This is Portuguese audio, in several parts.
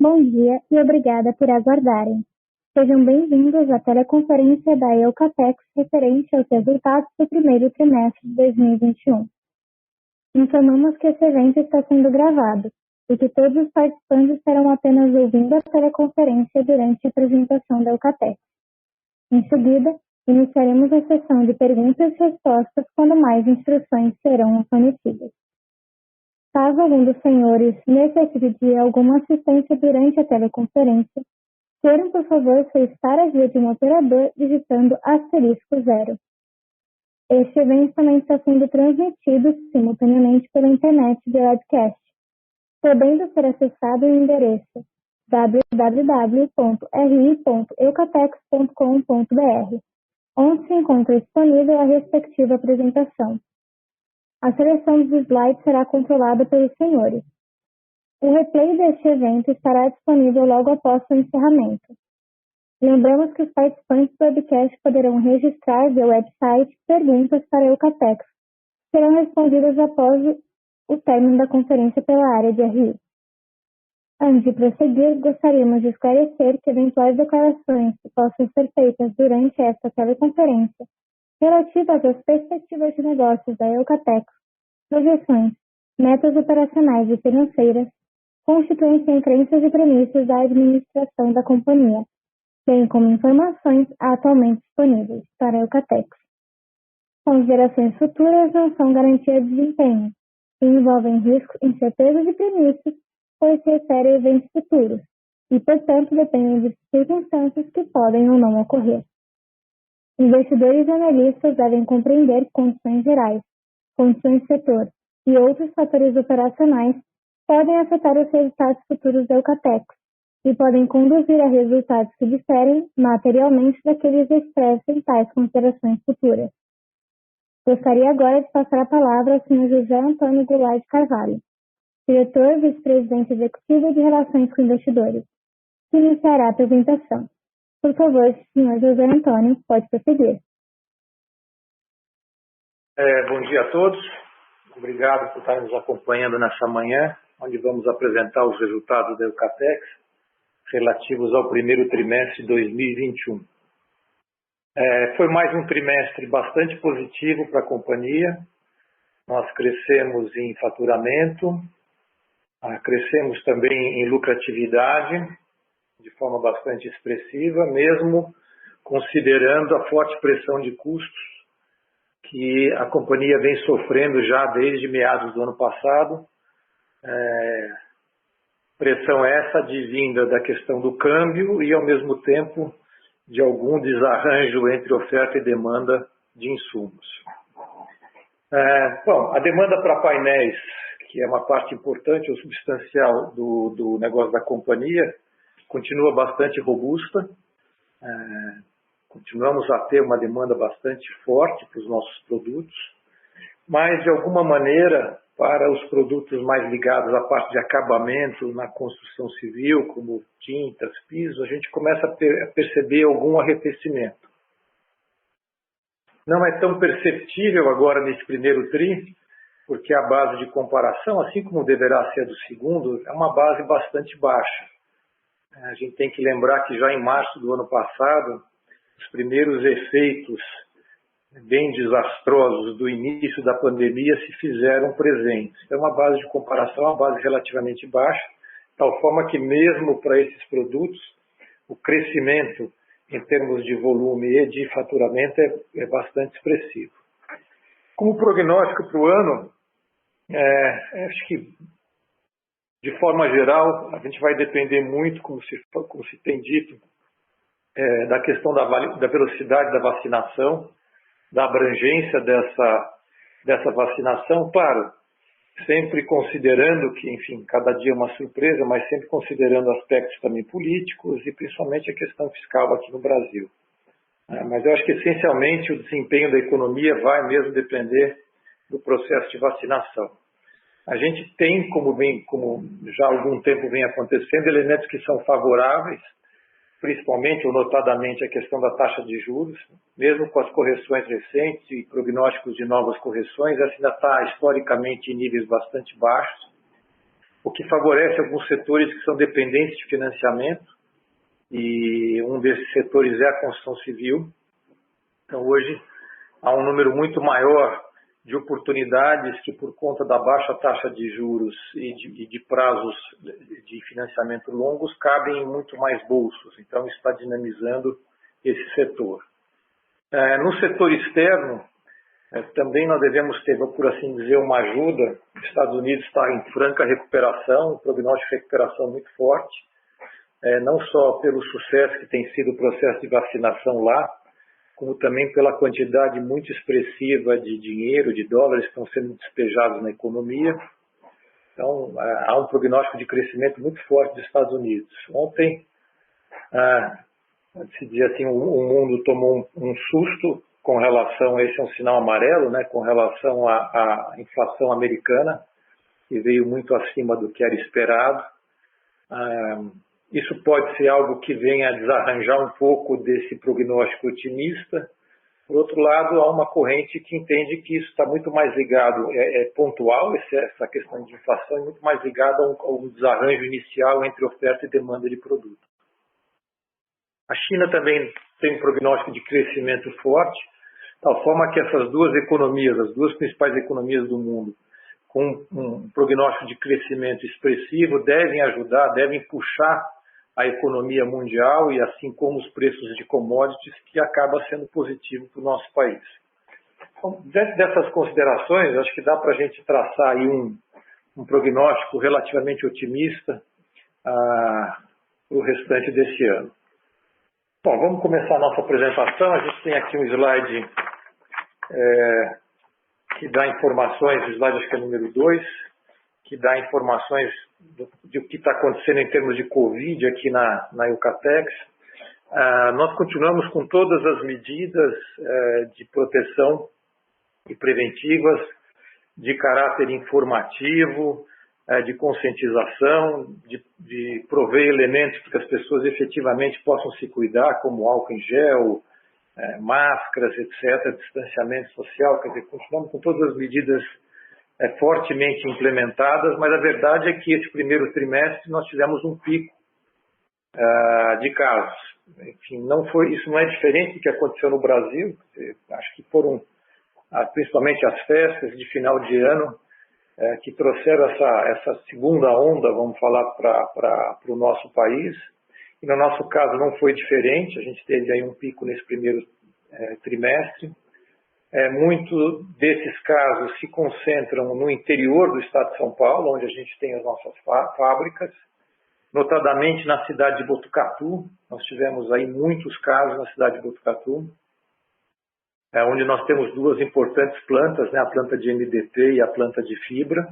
Bom dia e obrigada por aguardarem. Sejam bem-vindos à teleconferência da Eucatex referente aos resultados do primeiro trimestre de 2021. Informamos que esse evento está sendo gravado e que todos os participantes estarão apenas ouvindo a teleconferência durante a apresentação da Eucatex. Em seguida, iniciaremos a sessão de perguntas e respostas quando mais instruções serão fornecidas. Caso algum dos senhores necessite de alguma assistência durante a teleconferência, queiram, por favor, solicitar a ajuda de um operador digitando *0. Este evento também está sendo transmitido simultaneamente pela internet de webcast, podendo ser acessado no endereço www.ri.eucatex.com.br, onde se encontra disponível a respectiva apresentação. A seleção dos slides será controlada pelos senhores. O replay deste evento estará disponível logo após o encerramento. Lembramos que os participantes do webcast poderão registrar via website perguntas para a Eucatex, que serão respondidas após o término da conferência pela área de RI. Antes de prosseguir, gostaríamos de esclarecer que eventuais declarações que possam ser feitas durante esta teleconferência relativas às perspectivas de negócios da Eucatex, projeções, metas operacionais e financeiras, constituem-se em crenças e premissas da administração da companhia, bem como informações atualmente disponíveis para a Eucatex. Considerações futuras não são garantia de desempenho e envolvem riscos, incertezas e premissas, pois se referem a eventos futuros e, portanto, dependem de circunstâncias que podem ou não ocorrer. Investidores e analistas devem compreender condições gerais, condições de setor e outros fatores operacionais podem afetar os resultados futuros da Eucatex e podem conduzir a resultados que diferem materialmente daqueles expressos em tais considerações futuras. Gostaria agora de passar a palavra ao Sr. José Antônio Goulart de Carvalho, diretor vice-presidente executivo de Relações com Investidores, que iniciará a apresentação. Por favor, Sr. José Antônio, pode prosseguir. Bom dia a todos. Obrigado por estar nos acompanhando nessa manhã, onde vamos apresentar os resultados da Eucatex relativos ao primeiro trimestre de 2021. Foi mais um trimestre bastante positivo para a companhia. Nós crescemos em faturamento, crescemos também em lucratividade, de forma bastante expressiva, mesmo considerando a forte pressão de custos que a companhia vem sofrendo já desde meados do ano passado. Pressão essa advinda da questão do câmbio e, ao mesmo tempo, de algum desarranjo entre oferta e demanda de insumos. A demanda para painéis, que é uma parte importante ou substancial do negócio da companhia, continua bastante robusta. Continuamos a ter uma demanda bastante forte para os nossos produtos, mas, de alguma maneira, para os produtos mais ligados à parte de acabamento na construção civil, como tintas, pisos, a gente começa a perceber algum arrefecimento. Não é tão perceptível agora nesse primeiro tri, porque a base de comparação, assim como deverá ser do segundo, é uma base bastante baixa. A gente tem que lembrar que já em março do ano passado, os primeiros efeitos bem desastrosos do início da pandemia se fizeram presentes. Então, uma base de comparação é uma base relativamente baixa, de tal forma que mesmo para esses produtos, o crescimento em termos de volume e de faturamento é bastante expressivo. Como prognóstico para o ano, acho que, de forma geral, a gente vai depender muito, como se tem dito, da questão da velocidade da vacinação, da abrangência dessa vacinação, claro, sempre considerando que, enfim, cada dia é uma surpresa, mas sempre considerando aspectos também políticos e principalmente a questão fiscal aqui no Brasil. Mas eu acho que, essencialmente, o desempenho da economia vai mesmo depender do processo de vacinação. A gente tem, como já há algum tempo vem acontecendo, elementos que são favoráveis, principalmente ou notadamente a questão da taxa de juros, mesmo com as correções recentes e prognósticos de novas correções, essa ainda está historicamente em níveis bastante baixos. o que favorece alguns setores que são dependentes de financiamento, e um desses setores é a construção civil. Então, hoje, há um número muito maior de oportunidades que, por conta da baixa taxa de juros e de prazos de financiamento longos, cabem em muito mais bolsos. Então, isso está dinamizando esse setor. No setor externo, também nós devemos ter, por assim dizer, uma ajuda. Os Estados Unidos está em franca recuperação, um prognóstico de recuperação muito forte, não só pelo sucesso que tem sido o processo de vacinação lá, como também pela quantidade muito expressiva de dinheiro, de dólares que estão sendo despejados na economia. Então, há um prognóstico de crescimento muito forte dos Estados Unidos. Ontem, se diz assim, o mundo tomou um susto com relação, esse é um sinal amarelo, né, com relação à inflação americana, que veio muito acima do que era esperado. Isso pode ser algo que venha a desarranjar um pouco desse prognóstico otimista. Por outro lado, há uma corrente que entende que isso está muito mais ligado, é pontual, essa questão de inflação é muito mais ligada a um desarranjo inicial entre oferta e demanda de produto. A China também tem um prognóstico de crescimento forte, de tal forma que essas duas economias, as duas principais economias do mundo, com um prognóstico de crescimento expressivo, devem ajudar, devem puxar a economia mundial e assim como os preços de commodities, que acaba sendo positivo para o nosso país. Então, dentro dessas considerações, acho que dá para a gente traçar aí um prognóstico relativamente otimista para o restante desse ano. Bom, vamos começar a nossa apresentação. A gente tem aqui um slide que dá informações, o slide acho que é número 2, que dá informações do que está acontecendo em termos de Covid aqui na Eucatex. Nós continuamos com todas as medidas de proteção e preventivas, de caráter informativo, de conscientização, de prover elementos para que as pessoas efetivamente possam se cuidar, como álcool em gel, máscaras, etc., distanciamento social. Quer dizer, continuamos com todas as medidas fortemente implementadas, mas a verdade é que esse primeiro trimestre nós tivemos um pico de casos. Enfim, isso não é diferente do que aconteceu no Brasil. Acho que foram principalmente as festas de final de ano que trouxeram essa segunda onda, vamos falar, para o nosso país. E no nosso caso não foi diferente, a gente teve aí um pico nesse primeiro trimestre. Muito desses casos se concentram no interior do estado de São Paulo, onde a gente tem as nossas fábricas, notadamente na cidade de Botucatu. Nós tivemos aí muitos casos na cidade de Botucatu, onde nós temos duas importantes plantas, né, a planta de MDT e a planta de fibra.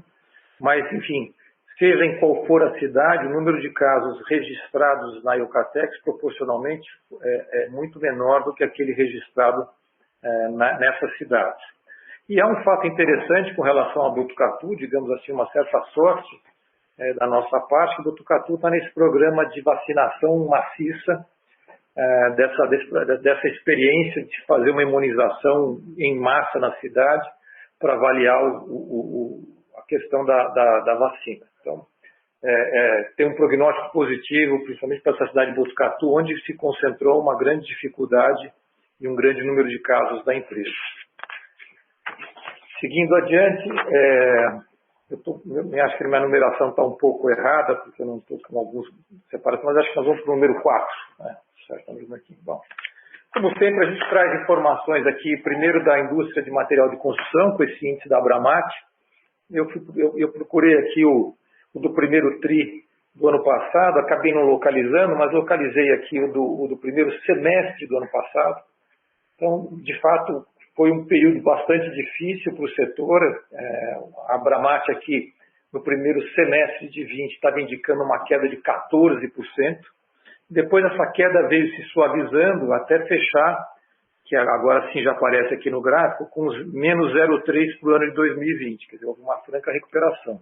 Mas, enfim, seja em qual for a cidade, o número de casos registrados na Eucatex proporcionalmente é muito menor do que aquele registrado nessas cidades. E há um fato interessante com relação a Botucatu, digamos assim, uma certa sorte da nossa parte, que Botucatu está nesse programa de vacinação maciça, dessa experiência de fazer uma imunização em massa na cidade para avaliar a questão da vacina. Então, tem um prognóstico positivo, principalmente para essa cidade de Botucatu, onde se concentrou uma grande dificuldade e um grande número de casos da empresa. Seguindo adiante, eu acho que a minha numeração está um pouco errada, porque eu não estou com alguns separados, mas acho que nós vamos para o número 4. Né? Certo, aqui. Bom, como sempre, a gente traz informações aqui, primeiro da indústria de material de construção, com esse índice da Abramat. Eu procurei aqui o do primeiro TRI do ano passado, acabei não localizando, mas localizei aqui o do primeiro semestre do ano passado. Então, de fato, foi um período bastante difícil para o setor. A Abramat aqui, no primeiro semestre de 20, estava indicando uma queda de 14%. Depois essa queda veio se suavizando até fechar, que agora sim já aparece aqui no gráfico, com os menos 0,3% para o ano de 2020. Quer dizer, houve uma franca recuperação.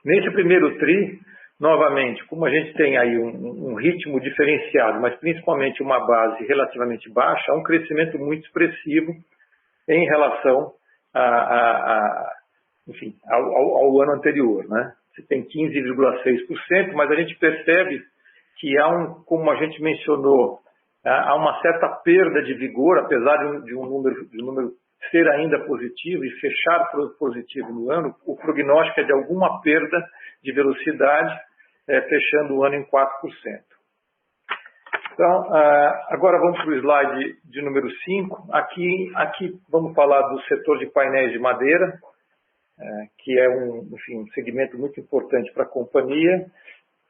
Nesse primeiro TRI, novamente, como a gente tem aí um ritmo diferenciado, mas principalmente uma base relativamente baixa, há um crescimento muito expressivo em relação enfim, ao ano anterior, né? Você tem 15,6%, mas a gente percebe que como a gente mencionou, há uma certa perda de vigor, apesar de um número ser ainda positivo e fechar positivo no ano, o prognóstico é de alguma perda de velocidade, fechando o ano em 4%. Então, agora vamos para o slide de número 5. Aqui vamos falar do setor de painéis de madeira, que é um segmento muito importante para a companhia.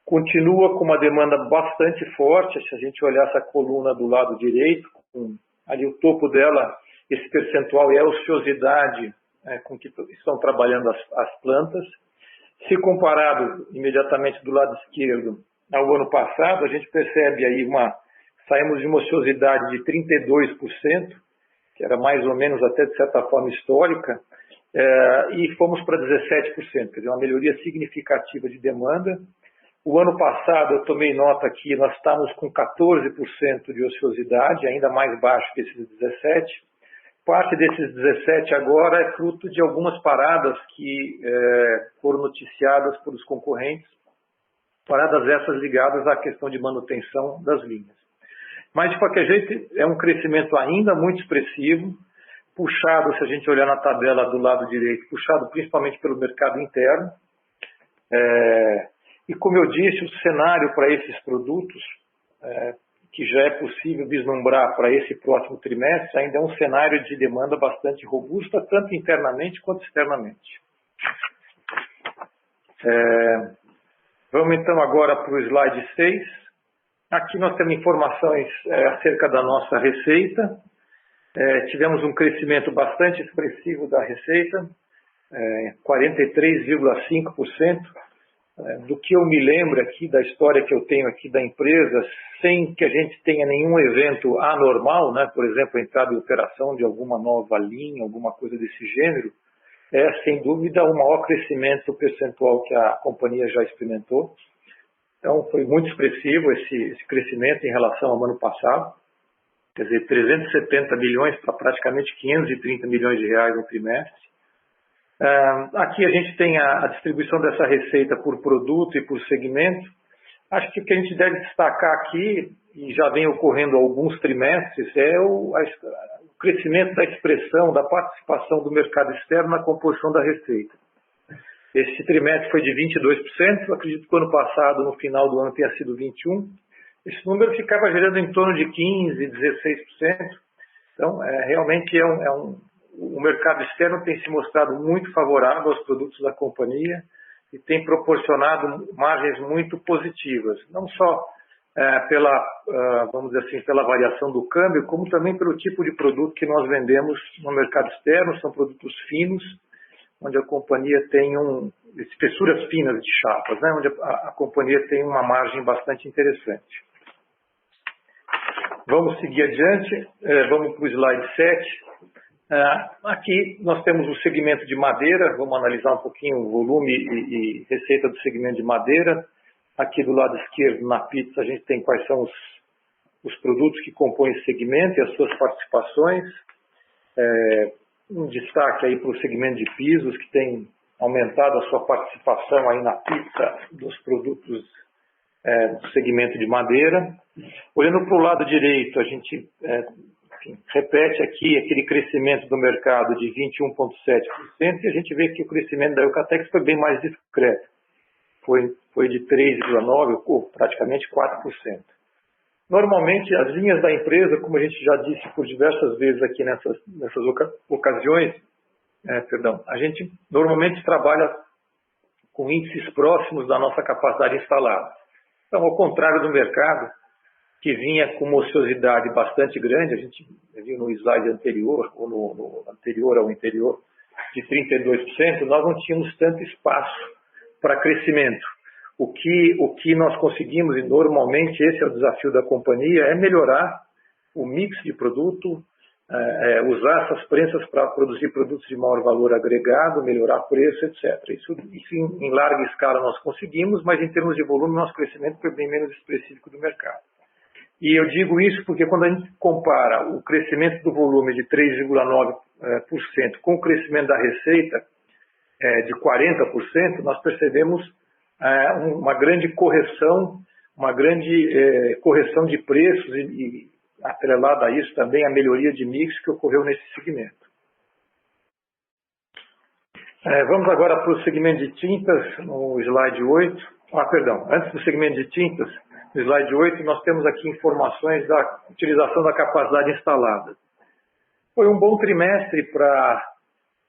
Continua com uma demanda bastante forte. Se a gente olhar essa coluna do lado direito, ali o topo dela, esse percentual é a ociosidade com que estão trabalhando as plantas. Se comparado imediatamente do lado esquerdo ao ano passado, a gente percebe aí saímos de uma ociosidade de 32%, que era mais ou menos até de certa forma histórica, e fomos para 17%, quer dizer, uma melhoria significativa de demanda. O ano passado, eu tomei nota aqui, nós estávamos com 14% de ociosidade, ainda mais baixo que esses 17%. Parte desses 17% agora é fruto de algumas paradas que foram noticiadas pelos concorrentes, paradas essas ligadas à questão de manutenção das linhas. Mas, de qualquer jeito, é um crescimento ainda muito expressivo, puxado, se a gente olhar na tabela do lado direito, puxado principalmente pelo mercado interno. E, como eu disse, o cenário para esses produtos, que já é possível vislumbrar para esse próximo trimestre, ainda é um cenário de demanda bastante robusta, tanto internamente quanto externamente. Vamos então agora para o slide 6. Aqui nós temos informações acerca da nossa receita. Tivemos um crescimento bastante expressivo da receita, 43,5%. Do que eu me lembro aqui, da história que eu tenho aqui da empresa, sem que a gente tenha nenhum evento anormal, né? Por exemplo, a entrada em operação de alguma nova linha, alguma coisa desse gênero, sem dúvida o maior crescimento percentual que a companhia já experimentou. Então, foi muito expressivo esse crescimento em relação ao ano passado. Quer dizer, 370 milhões para praticamente 530 milhões de reais no trimestre. Aqui a gente tem a distribuição dessa receita por produto e por segmento. Acho que o que a gente deve destacar aqui, e já vem ocorrendo há alguns trimestres, é o crescimento da expressão, da participação do mercado externo na composição da receita. Esse trimestre foi de 22%, acredito que o ano passado, no final do ano, tenha sido 21%. Esse número ficava gerando em torno de 15%, 16%. Então, realmente o mercado externo tem se mostrado muito favorável aos produtos da companhia e tem proporcionado margens muito positivas, não só vamos dizer assim, pela variação do câmbio, como também pelo tipo de produto que nós vendemos no mercado externo. São produtos finos, onde a companhia tem espessuras finas de chapas, né, onde a companhia tem uma margem bastante interessante. Vamos seguir adiante, vamos para o slide 7. Aqui nós temos o segmento de madeira, vamos analisar um pouquinho o volume e receita do segmento de madeira. Aqui do lado esquerdo, na pizza, a gente tem quais são os produtos que compõem esse segmento e as suas participações. Um destaque aí para o segmento de pisos, que tem aumentado a sua participação aí na pizza dos produtos do segmento de madeira. Olhando para o lado direito, a gente repete aqui aquele crescimento do mercado de 21,7% e a gente vê que o crescimento da Eucatex foi bem mais discreto. Foi de 3,9%, ou praticamente 4%. Normalmente, as linhas da empresa, como a gente já disse por diversas vezes aqui nessas ocasiões, a gente normalmente trabalha com índices próximos da nossa capacidade instalada. Então, ao contrário do mercado, que vinha com uma ociosidade bastante grande, a gente viu no slide anterior, ou no anterior ao anterior, de 32%, nós não tínhamos tanto espaço para crescimento. O que nós conseguimos, e normalmente esse é o desafio da companhia, é melhorar o mix de produto, usar essas prensas para produzir produtos de maior valor agregado, melhorar preço, etc. Isso em larga escala nós conseguimos, mas em termos de volume, nosso crescimento foi bem menos expressivo do mercado. E eu digo isso porque quando a gente compara o crescimento do volume de 3,9% com o crescimento da receita, de 40%, nós percebemos uma grande correção, correção de preços e atrelada a isso também a melhoria de mix que ocorreu nesse segmento. Vamos agora para o segmento de tintas, no slide 8. Antes do segmento de tintas, no slide 8, nós temos aqui informações da utilização da capacidade instalada. Foi um bom trimestre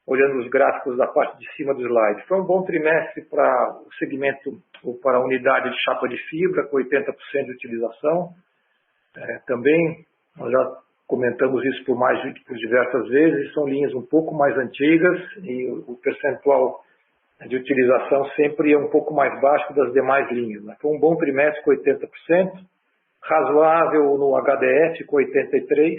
olhando os gráficos da parte de cima do slide, foi um bom trimestre para o segmento, ou para a unidade de chapa de fibra, com 80% de utilização. Também, nós já comentamos isso por diversas vezes, são linhas um pouco mais antigas e o percentual de utilização sempre é um pouco mais baixo das demais linhas. Foi um bom trimestre com 80%, razoável no HDF com 83%,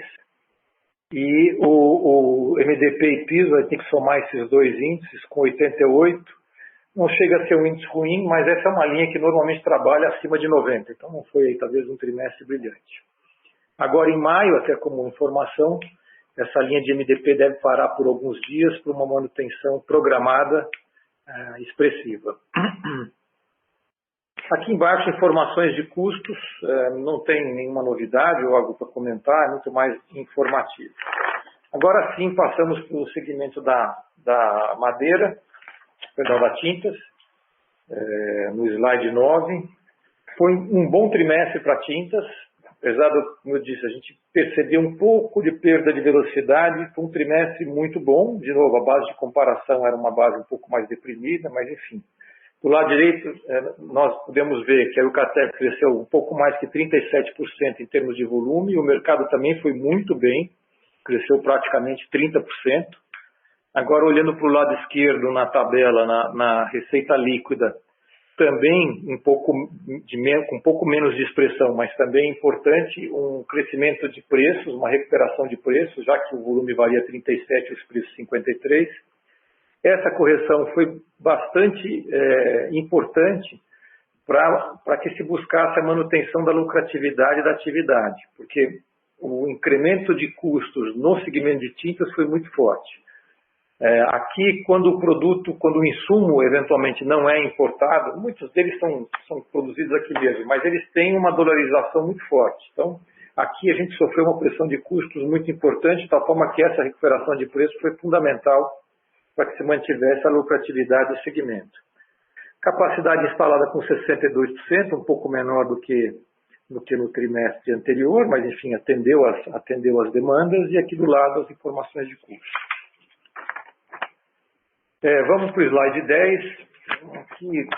e o MDP e piso, vai ter que somar esses dois índices com 88%. Não chega a ser um índice ruim, mas essa é uma linha que normalmente trabalha acima de 90%, então não foi talvez um trimestre brilhante. Agora em maio, até como informação, essa linha de MDP deve parar por alguns dias por uma manutenção programada expressiva. Aqui embaixo, informações de custos, não tem nenhuma novidade ou algo para comentar, é muito mais informativo. Agora sim, passamos para o segmento da madeira, da tintas, no slide 9. Foi um bom trimestre para tintas, apesar como eu disse, a gente percebeu um pouco de perda de velocidade, foi um trimestre muito bom, de novo, a base de comparação era uma base um pouco mais deprimida, mas enfim. Do lado direito, nós podemos ver que a Eucater cresceu um pouco mais que 37% em termos de volume, e o mercado também foi muito bem, cresceu praticamente 30%. Agora, olhando para o lado esquerdo na tabela, na receita líquida, também com um pouco menos de expressão, mas também importante, um crescimento de preços, uma recuperação de preços, já que o volume varia 37% e os preços 53%. Essa correção foi bastante importante para que se buscasse a manutenção da lucratividade da atividade, porque o incremento de custos no segmento de tintas foi muito forte. Aqui, quando o insumo eventualmente não é importado, muitos deles são produzidos aqui mesmo, mas eles têm uma dolarização muito forte. Então, aqui a gente sofreu uma pressão de custos muito importante, de tal forma que essa recuperação de preço foi fundamental para que se mantivesse a lucratividade do segmento. Capacidade instalada com 62%, um pouco menor do que no trimestre anterior, mas enfim, atendeu as demandas, e aqui do lado as informações de custo. Vamos para o slide 10. Aqui,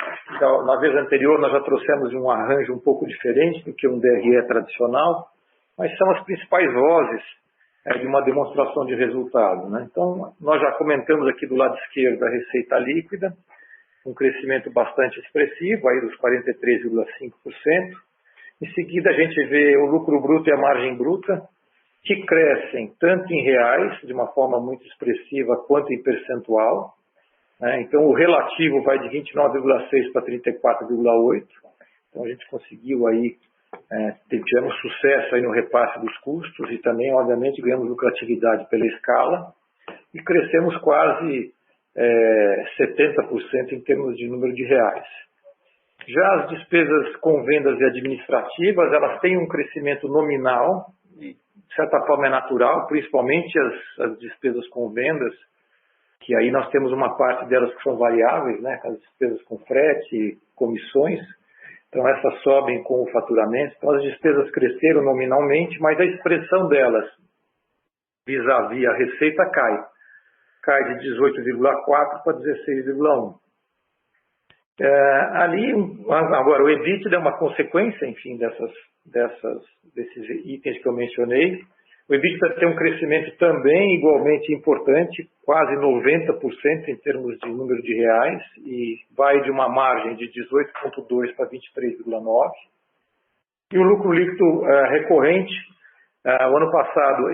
na vez anterior, nós já trouxemos um arranjo um pouco diferente do que um DRE tradicional, mas são as principais vozes de uma demonstração de resultado, né? Então, nós já comentamos aqui do lado esquerdo a receita líquida, um crescimento bastante expressivo, aí dos 43,5%. Em seguida, a gente vê o lucro bruto e a margem bruta, que crescem tanto em reais, de uma forma muito expressiva, quanto em percentual. Então, o relativo vai de 29,6 para 34,8. Então, a gente conseguiu aí, tivemos sucesso aí no repasse dos custos e também, obviamente, ganhamos lucratividade pela escala e crescemos quase 70% em termos de número de reais. Já as despesas com vendas e administrativas, elas têm um crescimento nominal, e de certa forma é natural, principalmente as despesas com vendas, que aí nós temos uma parte delas que são variáveis, né, as despesas com frete e comissões, então essas sobem com o faturamento, então as despesas cresceram nominalmente, mas a expressão delas vis-à-vis a receita cai de 18,4 para 16,1. Agora o EBITDA é uma consequência, enfim, desses itens que eu mencionei. O EBITDA tem um crescimento também igualmente importante, quase 90% em termos de número de reais, e vai de uma margem de 18,2 para 23,9. E o lucro líquido recorrente, o ano passado,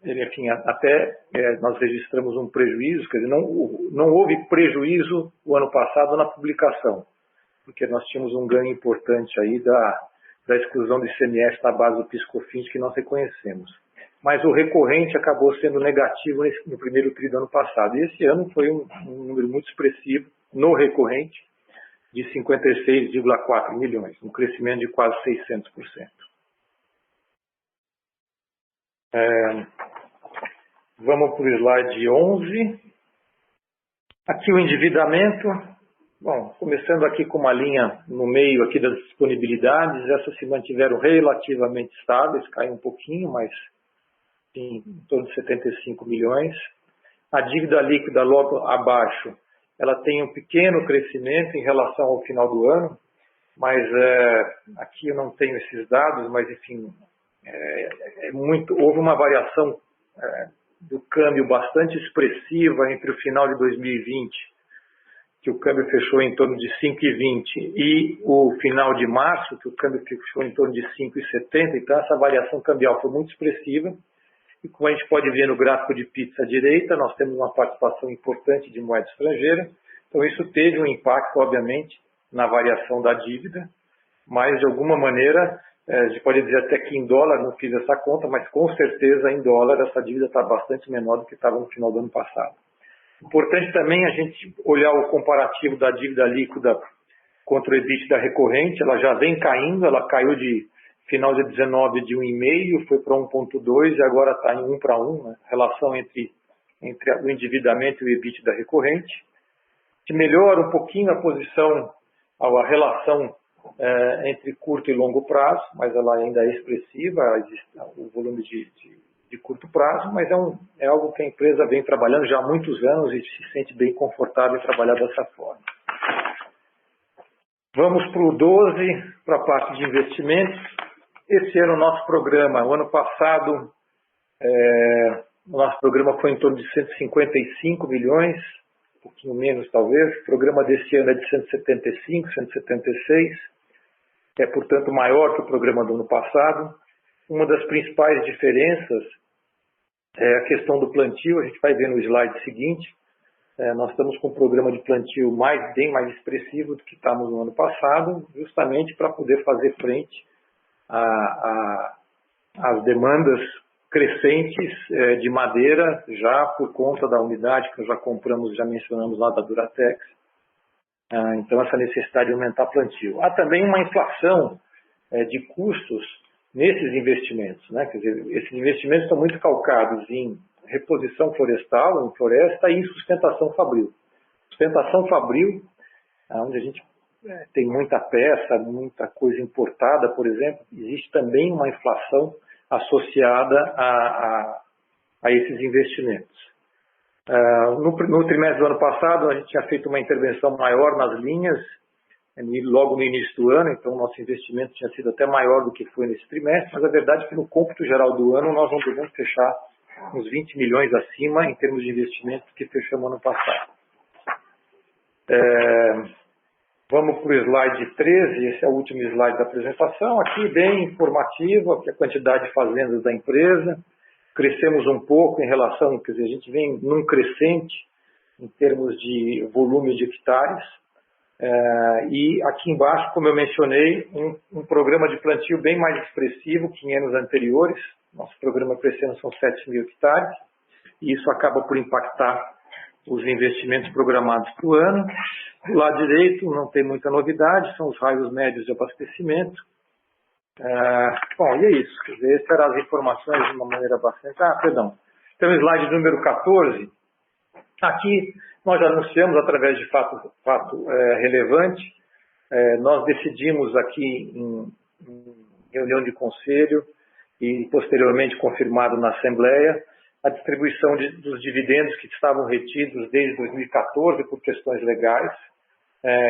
enfim, até nós registramos um prejuízo, quer dizer, não houve prejuízo o ano passado na publicação, porque nós tínhamos um ganho importante aí da exclusão do ICMS na base do PIS/COFINS que nós reconhecemos. mas o recorrente acabou sendo negativo no primeiro tri do ano passado. E esse ano foi um número muito expressivo no recorrente, de 56,4 milhões, um crescimento de quase 600%. Vamos para o slide 11. Aqui o endividamento. Bom, começando aqui com uma linha no meio aqui das disponibilidades, essas se mantiveram relativamente estáveis, caiu um pouquinho, mas em torno de 75 milhões. A dívida líquida logo abaixo, ela tem um pequeno crescimento em relação ao final do ano, mas aqui eu não tenho esses dados, mas enfim, houve uma variação do câmbio bastante expressiva entre o final de 2020, que o câmbio fechou em torno de 5,20, e o final de março, que o câmbio fechou em torno de 5,70, então essa variação cambial foi muito expressiva, e como a gente pode ver no gráfico de PIX à direita, nós temos uma participação importante de moeda estrangeira, então isso teve um impacto, obviamente, na variação da dívida, mas de alguma maneira, a gente pode dizer até que em dólar, não fiz essa conta, mas com certeza em dólar essa dívida está bastante menor do que estava no final do ano passado. Importante também a gente olhar o comparativo da dívida líquida contra o EBITDA recorrente, ela já vem caindo, ela caiu de final de 19 de 1,5, foi para 1,2 e agora está em 1 para 1, né? Relação entre o endividamento e o EBITDA recorrente. Que melhora um pouquinho a posição, a relação entre curto e longo prazo, mas ela ainda é expressiva, o volume de curto prazo, mas é algo que a empresa vem trabalhando já há muitos anos e se sente bem confortável em trabalhar dessa forma. Vamos para o 12, para a parte de investimentos. Esse ano o nosso programa, o ano passado, o nosso programa foi em torno de 155 milhões, um pouquinho menos talvez. O programa desse ano é de 175, 176, é portanto maior que o programa do ano passado. Uma das principais diferenças é a questão do plantio, a gente vai ver no slide seguinte. Nós estamos com um programa de plantio bem mais expressivo do que estávamos no ano passado, justamente para poder fazer frente às demandas crescentes de madeira, já por conta da unidade que nós já mencionamos lá da Duratex. Então, essa necessidade de aumentar plantio. Há também uma inflação de custos nesses investimentos, né? Quer dizer, esses investimentos estão muito calcados em reposição florestal, em floresta e em sustentação fabril. Sustentação fabril, onde a gente tem muita peça, muita coisa importada, por exemplo, existe também uma inflação associada a esses investimentos. No trimestre do ano passado, a gente tinha feito uma intervenção maior nas linhas, logo no início do ano, então o nosso investimento tinha sido até maior do que foi nesse trimestre, mas a verdade é que no cômputo geral do ano nós não devemos fechar uns 20 milhões acima em termos de investimento que fechamos ano passado. Vamos para o slide 13, esse é o último slide da apresentação, aqui bem informativo, aqui a quantidade de fazendas da empresa, crescemos um pouco em relação, quer dizer, a gente vem num crescente em termos de volume de hectares, e aqui embaixo, como eu mencionei, um programa de plantio bem mais expressivo que em anos anteriores. Nosso programa crescendo são 7 mil hectares, e isso acaba por impactar os investimentos programados para o ano. Do lado direito não tem muita novidade, são os raios médios de abastecimento. Bom, e é isso. Quer dizer, essas eram as informações de uma maneira bastante... Perdão. Então, o slide número 14. Aqui nós anunciamos através de fato relevante. Nós decidimos aqui em reunião de conselho e posteriormente confirmado na Assembleia a distribuição dos dividendos que estavam retidos desde 2014 por questões legais.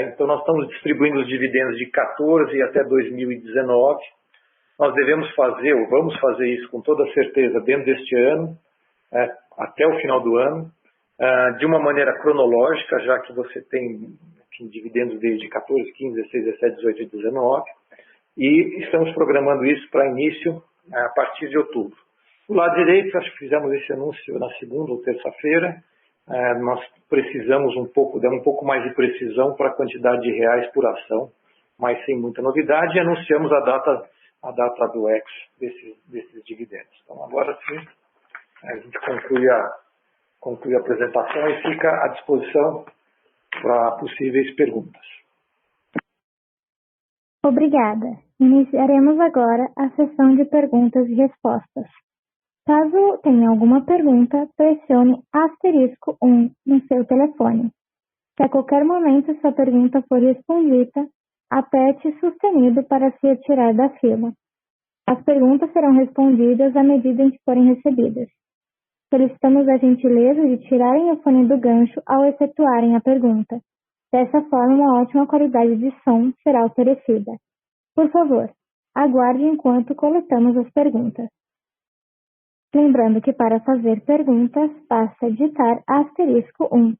Então nós estamos distribuindo os dividendos de 14 até 2019. Nós devemos fazer, ou vamos fazer isso com toda certeza dentro deste ano, até o final do ano, de uma maneira cronológica, já que você tem dividendos desde 14, 15, 16, 17, 18 e 19, e estamos programando isso para início a partir de outubro. Do lado direito, acho que fizemos esse anúncio na segunda ou terça-feira, nós precisamos dar um pouco mais de precisão para a quantidade de reais por ação, mas sem muita novidade, e anunciamos a data a data do ex desses dividendos. Então, agora sim, a gente conclui a apresentação e fica à disposição para possíveis perguntas. Obrigada. Iniciaremos agora a sessão de perguntas e respostas. Caso tenha alguma pergunta, pressione *1 no seu telefone. Se a qualquer momento sua pergunta for respondida, aperte sustenido para se retirar da fila. As perguntas serão respondidas à medida em que forem recebidas. Solicitamos a gentileza de tirarem o fone do gancho ao efetuarem a pergunta. Dessa forma, uma ótima qualidade de som será oferecida. Por favor, aguarde enquanto coletamos as perguntas. Lembrando que para fazer perguntas, basta digitar *1.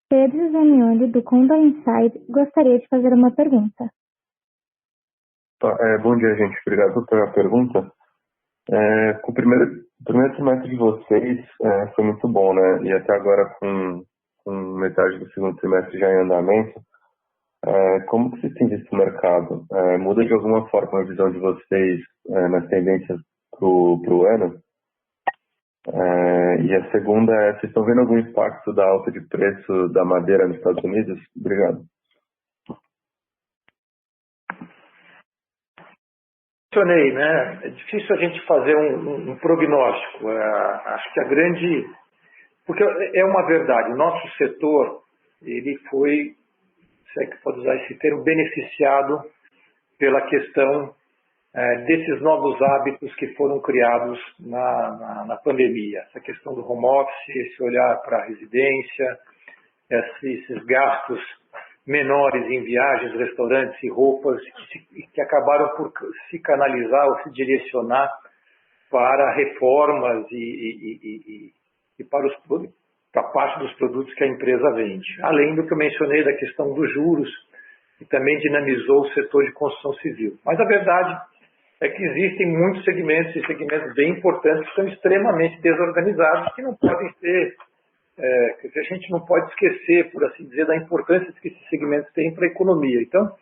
Pedro Zanioli, do Condor Insight, gostaria de fazer uma pergunta. Bom dia, gente. Obrigado pela pergunta. Com o primeiro trimestre de vocês foi muito bom, né? E até agora, com metade do segundo trimestre já em andamento, como que vocês têm visto o mercado? Muda de alguma forma a visão de vocês nas tendências para o ano? E a segunda vocês estão vendo algum impacto da alta de preço da madeira nos Estados Unidos? Obrigado. Mencionei, né? É difícil a gente fazer um prognóstico. Acho que a grande... Porque é uma verdade, o nosso setor, ele foi, se é que pode usar esse termo, beneficiado pela questão desses novos hábitos que foram criados na pandemia. Essa questão do home office, esse olhar para a residência, esses gastos menores em viagens, restaurantes e roupas que acabaram por se canalizar ou se direcionar para reformas e para a parte dos produtos que a empresa vende. Além do que eu mencionei da questão dos juros, que também dinamizou o setor de construção civil. Mas a verdade é que existem muitos segmentos, e segmentos bem importantes, que são extremamente desorganizados, que não podem ser... que a gente não pode esquecer, por assim dizer, da importância que esses segmentos têm para a economia. Então,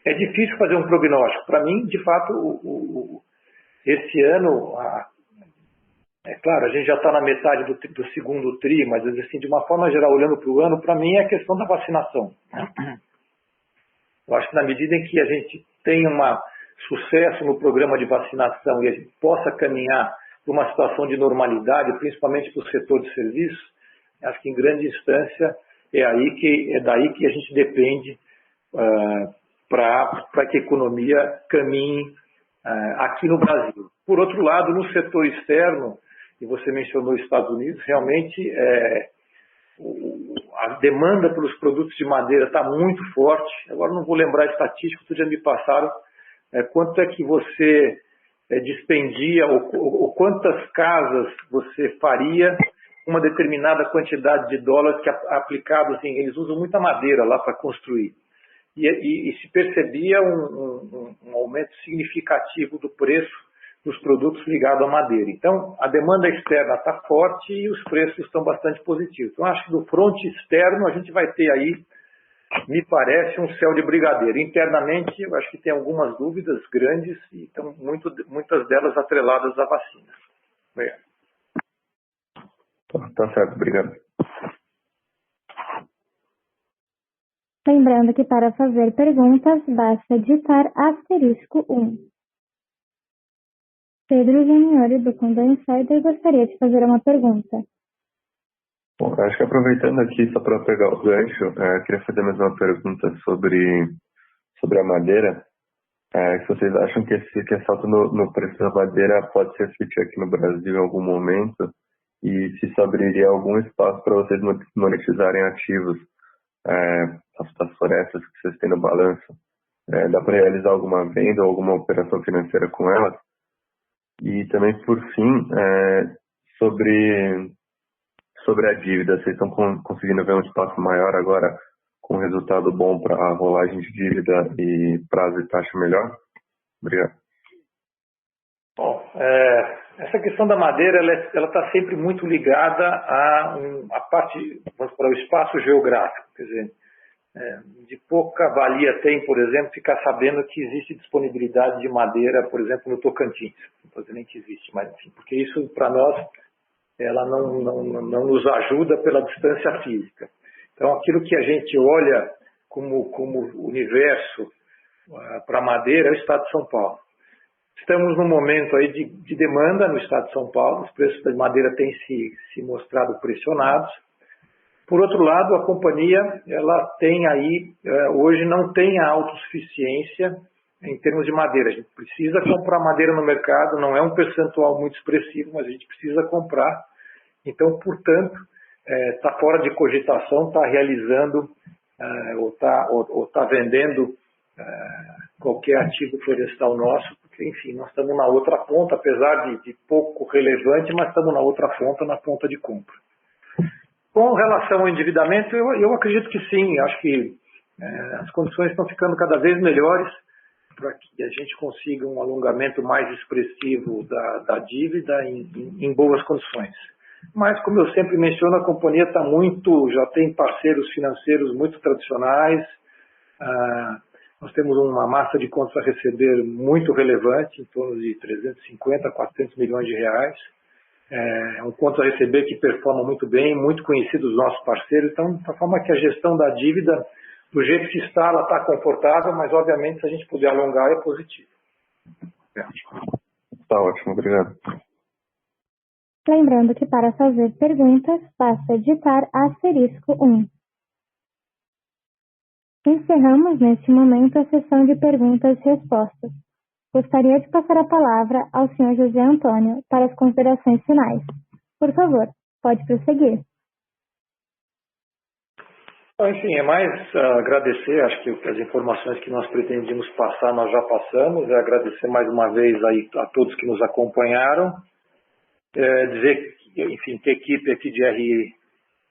é difícil fazer um prognóstico. Para mim, de fato, esse ano, é claro, a gente já está na metade do segundo tri, mas assim, de uma forma geral, olhando para o ano, para mim é a questão da vacinação. Eu acho que na medida em que a gente tem sucesso no programa de vacinação e a gente possa caminhar para uma situação de normalidade, principalmente para o setor de serviços, acho que em grande instância é daí que a gente depende para que a economia caminhe aqui no Brasil. Por outro lado, no setor externo, e você mencionou os Estados Unidos, realmente a demanda pelos produtos de madeira está muito forte. Agora não vou lembrar a estatística, outro dia me passaram quanto é que você dispendia ou quantas casas você faria uma determinada quantidade de dólares que aplicados eles usam muita madeira lá para construir. E se percebia um aumento significativo do preço dos produtos ligados à madeira. Então, a demanda externa está forte e os preços estão bastante positivos. Então, acho que do fronte externo a gente vai ter aí, me parece, um céu de brigadeiro. Internamente, eu acho que tem algumas dúvidas grandes e estão muitas delas atreladas à vacina. Obrigado. Tá certo, obrigado. Lembrando que para fazer perguntas, basta digitar *1. Pedro Juniori, do Condor Insider, gostaria de fazer uma pergunta. Bom, acho que aproveitando aqui, só para pegar o gancho, queria fazer mais uma pergunta sobre a madeira. Se vocês acham que esse salto no preço da madeira pode se refletir aqui no Brasil em algum momento e se isso abriria algum espaço para vocês monetizarem ativos das florestas que vocês têm no balanço. Dá para realizar alguma venda ou alguma operação financeira com elas? E também, por fim, sobre a dívida, vocês estão conseguindo ver um espaço maior agora com resultado bom para a rolagem de dívida e prazo e taxa melhor? Obrigado. Bom, essa questão da madeira, ela está sempre muito ligada à parte, vamos falar, o espaço geográfico. Quer dizer, De pouca valia tem, por exemplo, ficar sabendo que existe disponibilidade de madeira, por exemplo, no Tocantins. Não estou dizendo que existe, mas enfim, porque isso, para nós, ela não nos ajuda pela distância física. Então, aquilo que a gente olha como universo para a madeira é o Estado de São Paulo. Estamos num momento aí de demanda no Estado de São Paulo, os preços da madeira têm se mostrado pressionados. Por outro lado, a companhia ela tem aí, hoje não tem a autossuficiência em termos de madeira. A gente precisa comprar madeira no mercado, não é um percentual muito expressivo, mas a gente precisa comprar. Então, portanto, está fora de cogitação, está realizando ou está vendendo qualquer ativo florestal nosso, porque, enfim, nós estamos na outra ponta, apesar de pouco relevante, mas estamos na outra ponta, na ponta de compra. Com relação ao endividamento, eu acredito que sim, acho que as condições estão ficando cada vez melhores para que a gente consiga um alongamento mais expressivo da dívida em boas condições. Mas, como eu sempre menciono, a companhia já tem parceiros financeiros muito tradicionais, nós temos uma massa de contas a receber muito relevante, em torno de 350 a 400 milhões de reais. É um contas a receber que performa muito bem, muito conhecido dos nossos parceiros. Então, da forma que a gestão da dívida, do jeito que está, ela está confortável, mas, obviamente, se a gente puder alongar, é positivo. Está ótimo, obrigado. Lembrando que para fazer perguntas, basta digitar *1. Encerramos neste momento a sessão de perguntas e respostas. Gostaria de passar a palavra ao Sr. José Antônio para as considerações finais. Por favor, pode prosseguir. Enfim, é mais agradecer, acho que as informações que nós pretendíamos passar, nós já passamos, agradecer mais uma vez aí a todos que nos acompanharam, dizer que, enfim, que a equipe aqui de RI,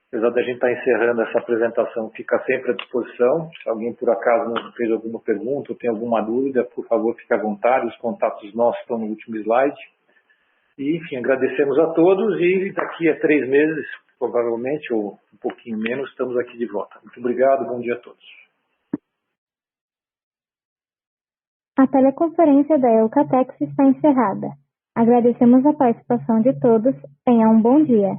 apesar da gente estar encerrando essa apresentação, fica sempre à disposição. Se alguém por acaso nos fez alguma pergunta ou tem alguma dúvida, por favor, fique à vontade, os contatos nossos estão no último slide. E, enfim, agradecemos a todos e daqui a 3 meses, provavelmente, ou um pouquinho menos, estamos aqui de volta. Muito obrigado, bom dia a todos. A teleconferência da Eucatex está encerrada. Agradecemos a participação de todos. Tenha um bom dia.